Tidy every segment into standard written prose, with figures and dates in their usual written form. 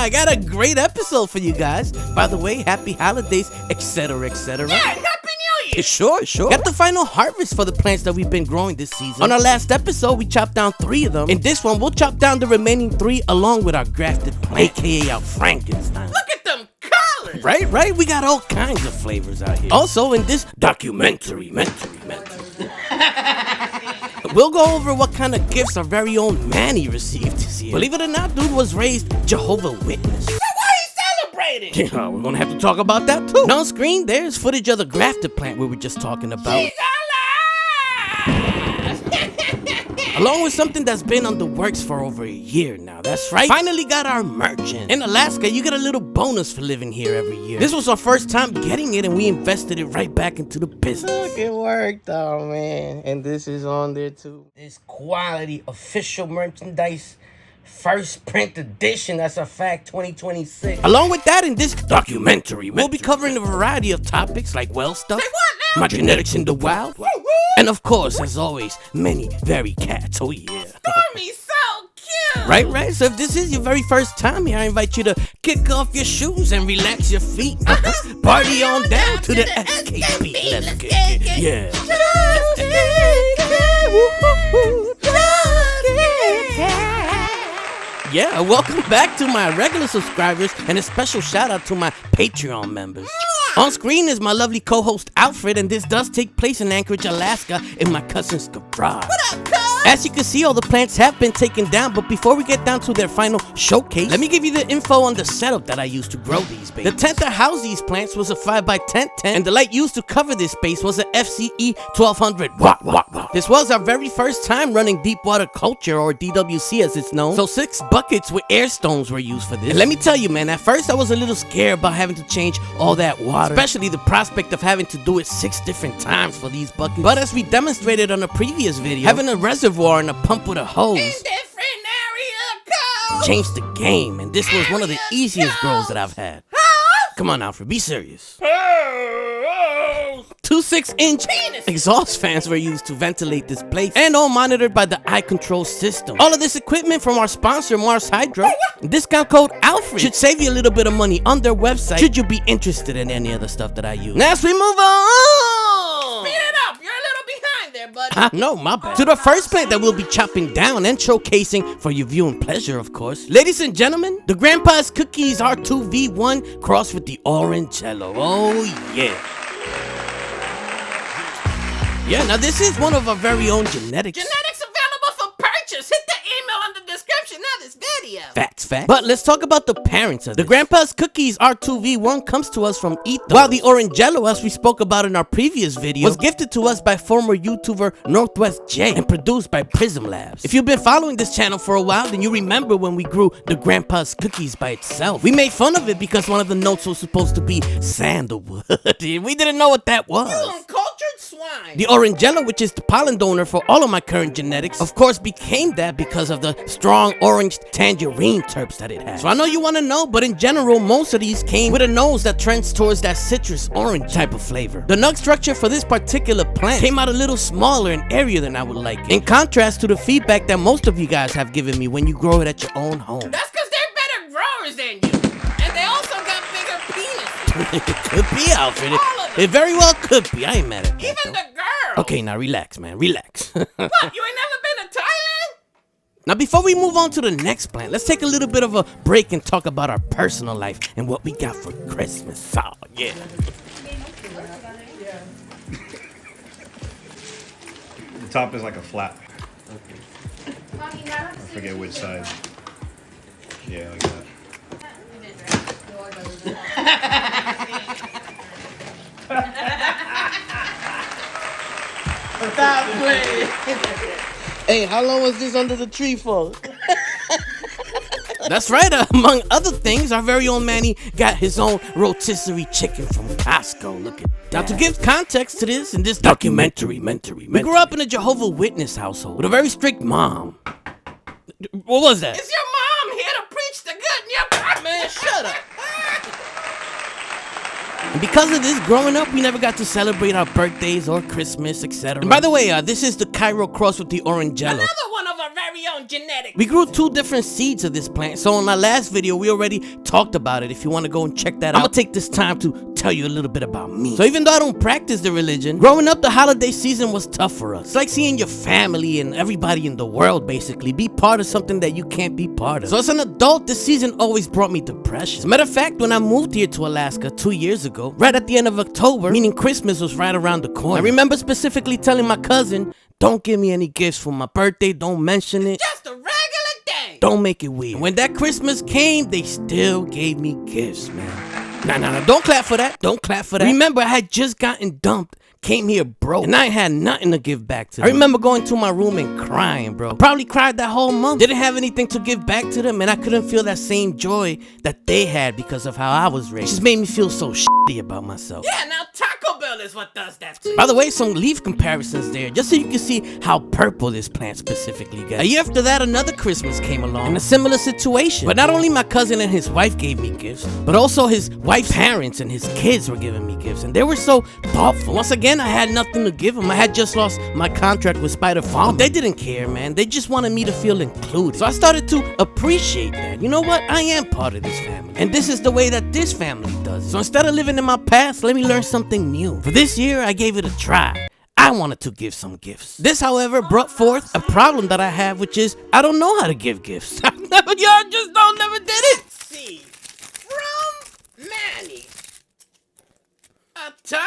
I got a great episode for you guys. By the way, happy holidays, etc., etc. Yeah, Happy New Year! Sure. Got the final harvest for the plants that we've been growing this season. On our last episode, we chopped down 3 of them. In this one, we'll chop down the remaining 3 along with our grafted plant, aka our Frankenstein. Look at them colors! Right? We got all kinds of flavors out here. Also, in this documentary, we'll go over what kind of gifts our very own Manny received this year. Believe it or not, dude was raised Jehovah's Witness. So why he celebrating? Yeah, we're gonna have to talk about that too. And on screen, there's footage of the grafted plant we were just talking about. She's alive! Along with something that's been on the works for over a year now. That's right. Finally got our merch in. In Alaska, you get a little bonus for living here every year. This was our first time getting it, and we invested it right back into the business. Look, it worked out, man. And this is on there too. This quality official merchandise. First print edition, that's a fact, 2026. Along with that, in this documentary, we'll be covering a variety of topics like well stuff, Say what now? my genetics in the wild, and of course, as always, many very cats. Oh yeah. Stormy's so cute! Right. So if this is your very first time here, I invite you to kick off your shoes and relax your feet. Party on down to the SKP. Let's get it. Yeah. Yeah, welcome back to my regular subscribers and a special shout out to my Patreon members. On screen is my lovely co-host Alfred, and this does take place in Anchorage, Alaska, in my cousin's garage. What up, cuz? As you can see, all the plants have been taken down, but before we get down to their final showcase, let me give you the info on the setup that I used to grow these babies. The tent that housed these plants was a 5x10 tent, and the light used to cover this space was a FCE 1200 watt. This was our very first time running deep water culture, or DWC as it's known, so 6 buckets with air stones were used for this. And let me tell you, man, at first I was a little scared about having to change all that water, especially the prospect of having to do it 6 different times for these buckets. But as we demonstrated on a previous video, having a reservoir and a pump with a hose In different area codes! changed the game, and this was one of the easiest grows that I've had. Come on, Alfred, be serious. 2 6-inch exhaust fans were used to ventilate this place, and all monitored by the iControl system. All of this equipment from our sponsor, Mars Hydro. Discount code Alfred should save you a little bit of money on their website, should you be interested in any of the stuff that I use. Now, as we move on. Speed it up! You're a little behind there, buddy. No, my bad. To the first plant that we'll be chopping down and showcasing for your viewing pleasure, of course. Ladies and gentlemen, the Grandpa's Cookies R2V1 crossed with the Orange Jello. Oh, yeah. Yeah, now this is one of our very own genetics. Genetics available for purchase. Hit the email in the description of this video. Facts. But let's talk about the parents of this. The Grandpa's Cookies R2V1 comes to us from Ethos, while the Orange Jello, as we spoke about in our previous video, was gifted to us by former YouTuber Northwest J and produced by Prism Labs. If you've been following this channel for a while, then you remember when we grew the Grandpa's Cookies by itself. We made fun of it because one of the notes was supposed to be sandalwood. We didn't know what that was. You uncultured swine. The Orange Jello, which is the pollen donor for all of my current genetics, of course became that because of the strong orange tangerine terps that it has. So I know you want to know, but in general, most of these came with a nose that trends towards that citrus orange type of flavor. The nug structure for this particular plant came out a little smaller in area than I would like, in contrast to the feedback that most of you guys have given me when you grow it at your own home. That's because they're better growers than you. And they also got bigger penises. It could be, Alfred. All of them. It very well could be. I ain't mad at that. Even though. the girl. Okay, now relax, man. Relax. What? You ain't never been to Thailand? Now, before we move on to the next plant, let's take a little bit of a break and talk about our personal life and what we got for Christmas. Oh, yeah. The top is like a flat. I forget which side. Yeah, like that. Stop playing. Hey, how long was this under the tree for? That's right, among other things, our very own Manny got his own rotisserie chicken from Costco. Look at that. Now, to give context to this, in this documentary, we grew up in a Jehovah's Witness household with a very strict mom. What was that? Is your mom here to preach the good news? Man, shut up. And because of this, growing up, we never got to celebrate our birthdays or Christmas, etc. And by the way, this is the Cairo cross with the Orange Jello. Another one of our very own genetics. We grew 2 different seeds of this plant, so in our last video, we already talked about it. If you want to go and check that out, I'm gonna take this time to tell you a little bit about me. So even though I don't practice the religion, growing up, the holiday season was tough for us. It's like seeing your family and everybody in the world basically be part of something that you can't be part of. So as an adult, this season always brought me depression. As a matter of fact, when I moved here to Alaska 2 years ago, right at the end of October, meaning Christmas was right around the corner, I remember specifically telling my cousin, don't give me any gifts for my birthday, don't mention it. Just a regular day. Don't make it weird. When that Christmas came, they still gave me gifts, man. Nah, don't clap for that. Don't clap for that. Remember, I had just gotten dumped, came here broke, and I had nothing to give back to them. I remember going to my room and crying, bro. I probably cried that whole month. Didn't have anything to give back to them, and I couldn't feel that same joy that they had because of how I was raised. It just made me feel so shitty about myself. Yeah, now Taco Bell is what does that to you. By the way, some leaf comparisons there, just so you can see how purple this plant specifically got. A year after that, another Christmas came along in a similar situation. But not only my cousin and his wife gave me gifts, but also his wife's parents and his kids were giving me gifts, and they were so thoughtful. Once again, I had nothing to give them. I had just lost my contract with Spider Farm. They didn't care, man. They just wanted me to feel included. So I started to appreciate that. You know what? I am part of this family, and this is the way that this family does it. So instead of living in my past, let me learn something new. For this year, I gave it a try. I wanted to give some gifts. This, however, brought forth a problem that I have, which is I don't know how to give gifts. Y'all just never did it. See, from Manny. A tie?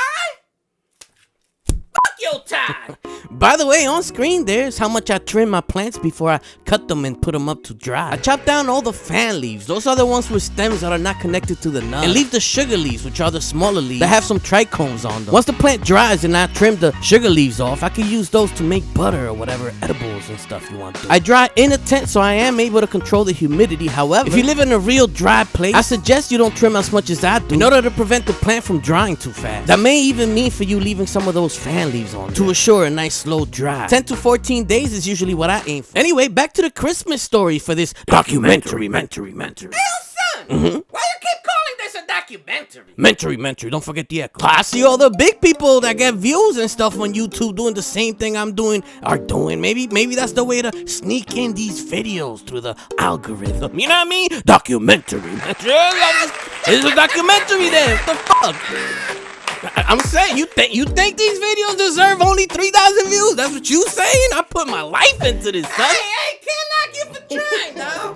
Fuck your tie. By the way, on screen there's how much I trim my plants before I cut them and put them up to dry. I chop down all the fan leaves. Those are the ones with stems that are not connected to the nub. And leave the sugar leaves, which are the smaller leaves that have some trichomes on them. Once the plant dries and I trim the sugar leaves off, I can use those to make butter or whatever edibles and stuff you want to. I dry in a tent, so I am able to control the humidity. However, if you live in a real dry place, I suggest you don't trim as much as I do in order to prevent the plant from drying too fast. That may even mean for you leaving some of those fan leaves on to assure a nice slow dry. 10 to 14 days is usually what I aim for. Anyway, back to the Christmas story for this documentary. Hey, son, why you keep calling this a documentary? Mentary. Don't forget the echo. I see all the big people that get views and stuff on YouTube doing the same thing I'm doing are doing. Maybe that's the way to sneak in these videos through the algorithm. You know what I mean? Documentary. It's a documentary then. What the fuck? I'm saying, you think these videos deserve only 3,000 views? That's what you saying? I put my life into this, son. Hey, can't knock you for trying, dog.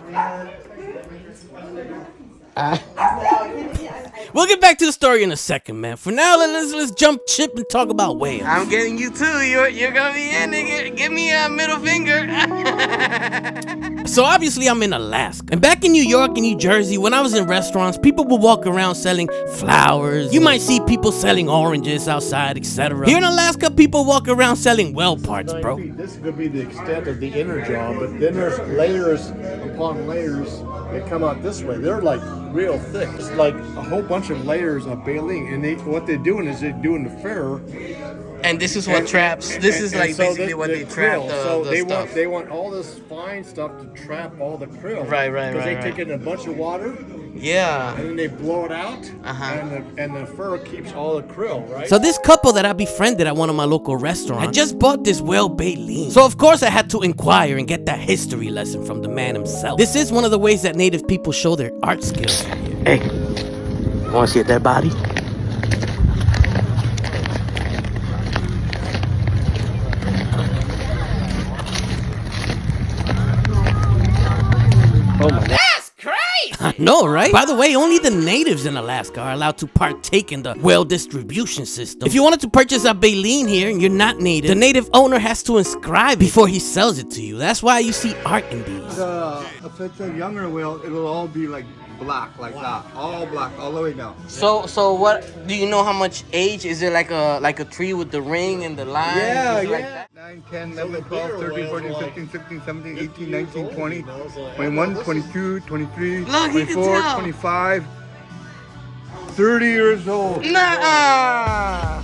We'll get back to the story in a second, man. For now, let's jump ship and talk about whales. I'm getting you too. You're gonna be in, nigga. Give me a middle finger. So obviously I'm in Alaska. And back in New York and New Jersey, when I was in restaurants, people would walk around selling flowers. You might see people selling oranges outside, etc. Here in Alaska, people walk around selling well parts, bro. This could be the extent of the inner jaw, but then there's layers upon layers that come out this way. They're like real thick. It's like a whole bunch of layers of baleen, and what they're doing is they're doing the fur. And this is what traps. This is like so basically what they trap the stuff. They want all this fine stuff to trap all the krill. Right. Because they take in a bunch of water. Yeah. And then they blow it out. And the fur keeps all the krill, right? So this couple that I befriended at one of my local restaurants had just bought this whale baleen. So of course I had to inquire and get that history lesson from the man himself. This is one of the ways that native people show their art skills. Hey, you wanna see a dead body? Oh my God. That's crazy. I know, right? By the way, only the natives in Alaska are allowed to partake in the whale distribution system. If you wanted to purchase a baleen here and you're not native, the native owner has to inscribe it before he sells it to you. That's why you see art in these. If it's a younger whale, it'll all be like black, like that, all black, all the way down. So what? Do you know how much age? Is it like a tree with the ring and the line? Yeah. Like that? 9, 10, 11, 12, 13, 14, 15, 16, 17, 18, 19, 20, 21, 22, 23, Look, you can 24, tell. 25, 30 years old. Nah.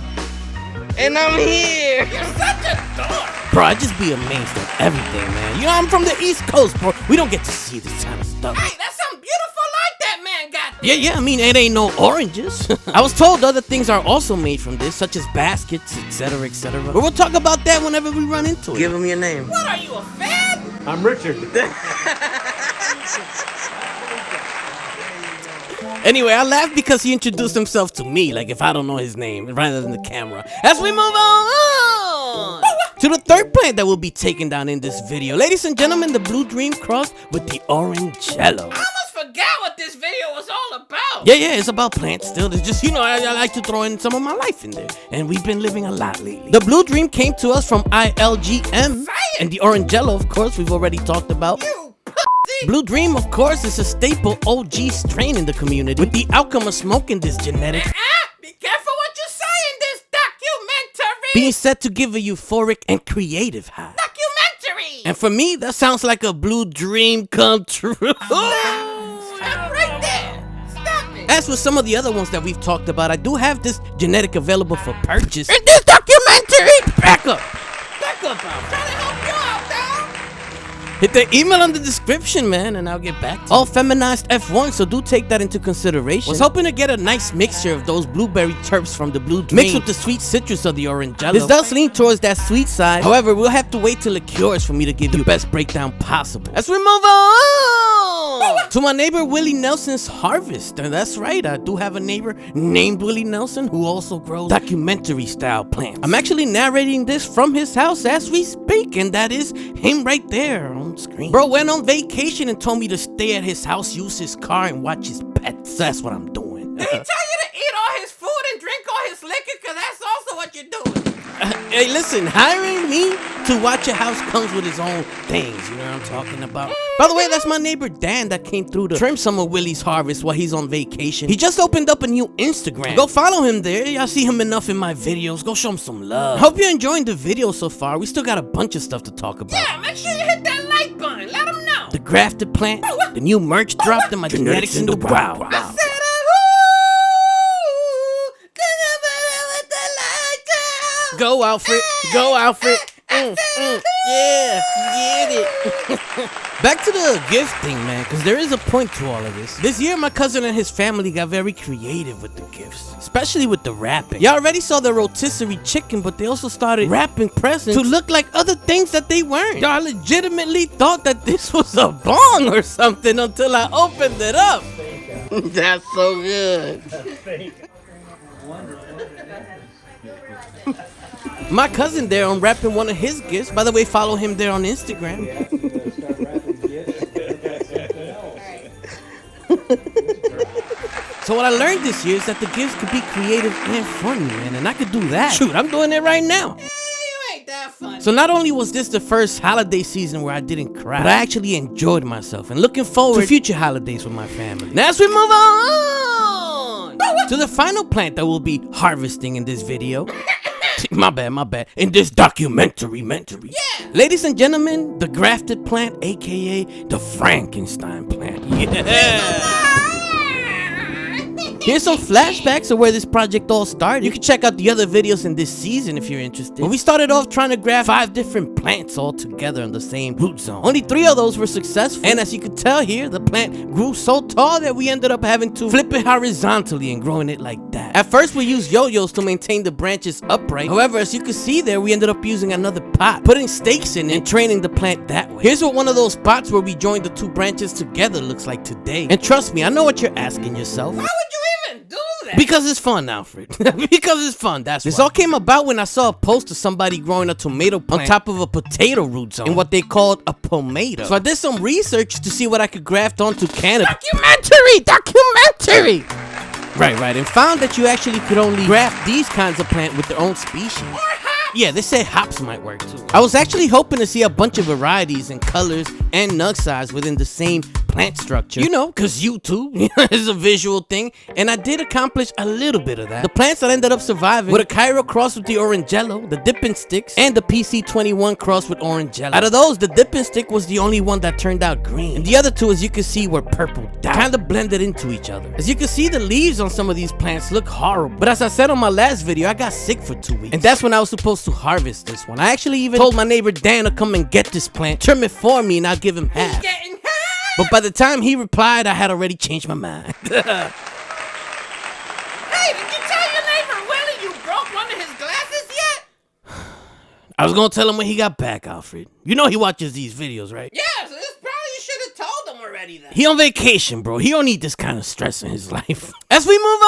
And I'm here. You're such a dork. Bro, I just be amazed at everything, man. You know, I'm from the East Coast, bro. We don't get to see this kind of stuff. Hey, that's something beautiful like that man got there. Yeah, I mean, it ain't no oranges. I was told other things are also made from this, such as baskets, etc., etc. But we'll talk about that whenever we run into it. Give him your name. What are you, a fan? I'm Richard. Anyway, I laughed because he introduced himself to me, like if I don't know his name, rather than the camera. As we move on to the third plant that will be taken down in this video. Ladies and gentlemen, the Blue Dream crossed with the Orange Jello. I almost forgot what this video was all about. Yeah, it's about plants still. It's just, I like to throw in some of my life in there. And we've been living a lot lately. The Blue Dream came to us from ILGM. And the Orange Jello, of course, we've already talked about. Blue Dream, of course, is a staple OG strain in the community, with the outcome of smoking this genetic. Be careful what you say in this documentary. Being set to give a euphoric and creative high. Documentary. And for me, that sounds like a blue dream come true. Stop right there. Stop it. As with some of the other ones that we've talked about, I do have this genetic available for purchase in this documentary. Back up, I'm trying to help you out, dog. Hit the email on the description, man, and I'll get back to you. All feminized F1, so do take that into consideration. Was hoping to get a nice mixture of those blueberry terps from the Blue Dream mixed with the sweet citrus of the Orange Jello. This does lean towards that sweet side. However, we'll have to wait till it cures for me to give you the best breakdown possible. As we move on to my neighbor Willie Nelson's harvest. And that's right, I do have a neighbor named Willie Nelson who also grows documentary style plants. I'm actually narrating this from his house as we speak, and that is him right there on screen. Bro went on vacation and told me to stay at his house, use his car, and watch his pets. That's what I'm doing. Did he tell you to eat all his food and drink all his liquor? Because that's also what you're doing. Hey, listen, hiring me to watch a house comes with its own things. You know what I'm talking about? By the way, that's my neighbor Dan that came through to trim some of Willie's harvest while he's on vacation. He just opened up a new Instagram. Go follow him there. Y'all see him enough in my videos. Go show him some love. Hope you're enjoying the video so far. We still got a bunch of stuff to talk about. Yeah, make sure you hit that like button. Let them know. The grafted plant, the new merch dropped, and my genetics in the wow. I said, Go, Alfred. Go, Alfred. Yeah, get it. Back to the gifting, man, because there is a point to all of this. This year, my cousin and his family got very creative with the gifts, especially with the wrapping. Y'all already saw the rotisserie chicken, but they also started wrapping presents to look like other things that they weren't. Y'all legitimately thought that this was a bong or something until I opened it up. That's so good. My cousin there unwrapping one of his gifts. By the way, follow him there on Instagram. So what I learned this year is that the gifts could be creative and funny, man, and I could do that. Shoot, I'm doing it right now. you ain't that funny. So not only was this the first holiday season where I didn't cry, but I actually enjoyed myself and looking forward to future holidays with my family. Now as we move on to the final plant that we'll be harvesting in this video. My bad. In this documentary. Yeah. Ladies and gentlemen, the grafted plant, aka the Frankenstein plant. Yeah. Here's some flashbacks of where this project all started. You can check out the other videos in this season if you're interested. But we started off trying to graft 5 different plants all together in the same root zone. Only 3 of those were successful. And as you can tell here, the plant grew so tall that we ended up having to flip it horizontally and growing it like that. At first, we used yo-yos to maintain the branches upright. However, as you can see there, we ended up using another pot, putting stakes in and training the plant that way. Here's what one of those spots where we joined the 2 branches together looks like today. And trust me, I know what you're asking yourself. Why would you even do that? Because it's fun, Alfred. Because it's fun, that's why. This all came about when I saw a post of somebody growing a tomato plant on top of a potato root zone in what they called a pomato. So I did some research to see what I could graft onto cannabis. Documentary! Right, and found that you actually could only graft these kinds of plant with their own species. Yeah, they said hops might work too. I was actually hoping to see a bunch of varieties and colors and nug size within the same plant structure. You know, cause YouTube is a visual thing, and I did accomplish a little bit of that. The plants that ended up surviving were the Cairo cross with the Orange Jello, the Dippin' Sticks, and the PC21 cross with Orange Jello. Out of those, the Dippin' Stick was the only one that turned out green, and the other 2, as you can see, were purple dye, kind of blended into each other. As you can see, the leaves on some of these plants look horrible, but as I said on my last video, I got sick for 2 weeks, and that's when I was supposed to harvest this one. I actually even told my neighbor Dan to come and get this plant, trim it for me, and I'll give him half. Getting high. But by the time he replied, I had already changed my mind. Hey, did you tell your neighbor Willie you broke one of his glasses yet? I was gonna tell him when he got back, Alfred. You know he watches these videos, right? Yeah, so this probably you should have told him already then. He on vacation, bro. He don't need this kind of stress in his life. As we move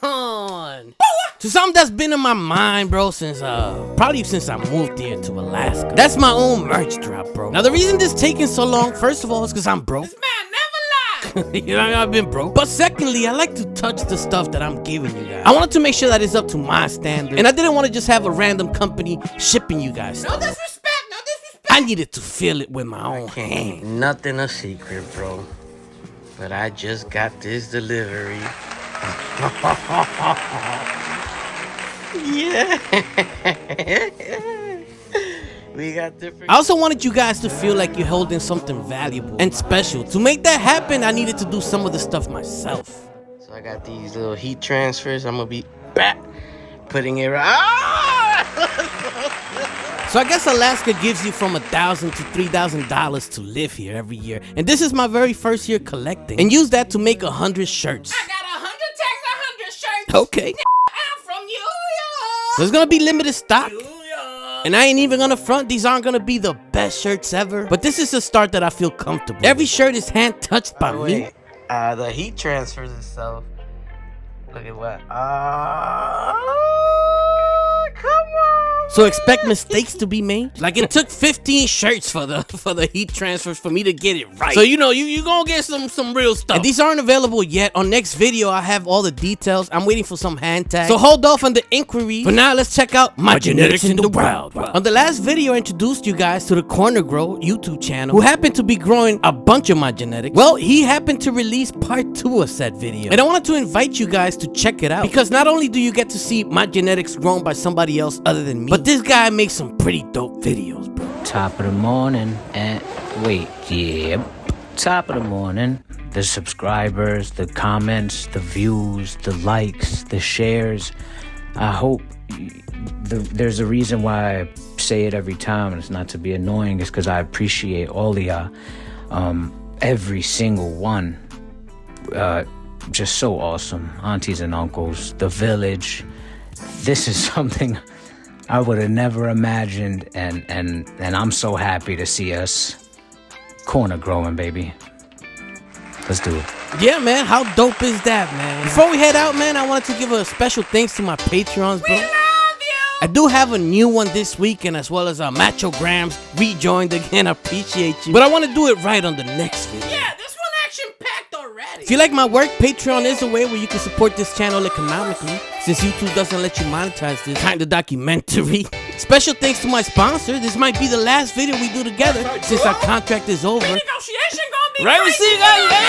on to something that's been in my mind, bro, since probably since I moved here to Alaska. That's my own merch drop, bro. Now the reason this taking so long, first of all, is because I'm broke. This man never lied. You know, I've been broke. But secondly, I like to touch the stuff that I'm giving you guys. I wanted to make sure that it's up to my standard, and I didn't want to just have a random company shipping you guys No stuff. disrespect, no disrespect. I needed to feel it with my own hands. Nothing a secret, bro. But I just got this delivery. Yeah. We got different. I also wanted you guys to feel like you're holding something valuable and special. To make that happen, I needed to do some of the stuff myself. So I got these little heat transfers. I'm gonna be back putting it right. So I guess Alaska gives you from $1,000 to $3,000 to live here every year. And this is my very first year collecting. And use that to make 100 shirts. I got 100 tags, 100 shirts. Okay. I'm from New York. So it's gonna be limited stock. New York. And I ain't even gonna front, these aren't gonna be the best shirts ever. But this is a start that I feel comfortable with. Every shirt is hand touched by me. The heat transfers itself. Look at what? Come on. So expect mistakes to be made. Like it took 15 shirts for the heat transfers for me to get it right. So you know you gonna get some real stuff. And these aren't available yet. On next video I have all the details. I'm waiting for some hand tags. So hold off on the inquiry. For now, let's check out my genetics in the wild. On the last video I introduced you guys to the Corner Grow YouTube channel, who happened to be growing a bunch of my genetics. Well, he happened to release part 2 of said video. And I wanted to invite you guys to check it out. Because not only do you get to see my genetics grown by somebody else other than me, but this guy makes some pretty dope videos, bro. Top of the morning and wait, yeah. Top of the morning. The subscribers, the comments, the views, the likes, the shares. I hope there's a reason why I say it every time, and it's not to be annoying. It's because I appreciate all of y'all. Every single one. Just so awesome. Aunties and uncles, the village. This is something I would have never imagined, and I'm so happy to see us corner growing, baby. Let's do it. Yeah, man, how dope is that, man? Before we head out, man, I wanted to give a special thanks to my Patreons, bro. We love you. I do have a new one this weekend, as well as Macho Grams rejoined again. I appreciate you. But I want to do it right on the next video. Yeah, this one action-packed already. If you like my work, Patreon is a way where you can support this channel economically, since YouTube doesn't let you monetize this kind of documentary. Special thanks to my sponsor. This might be the last video we do together since our contract is over. Negotiation gonna be Right, we crazy. see you guys later.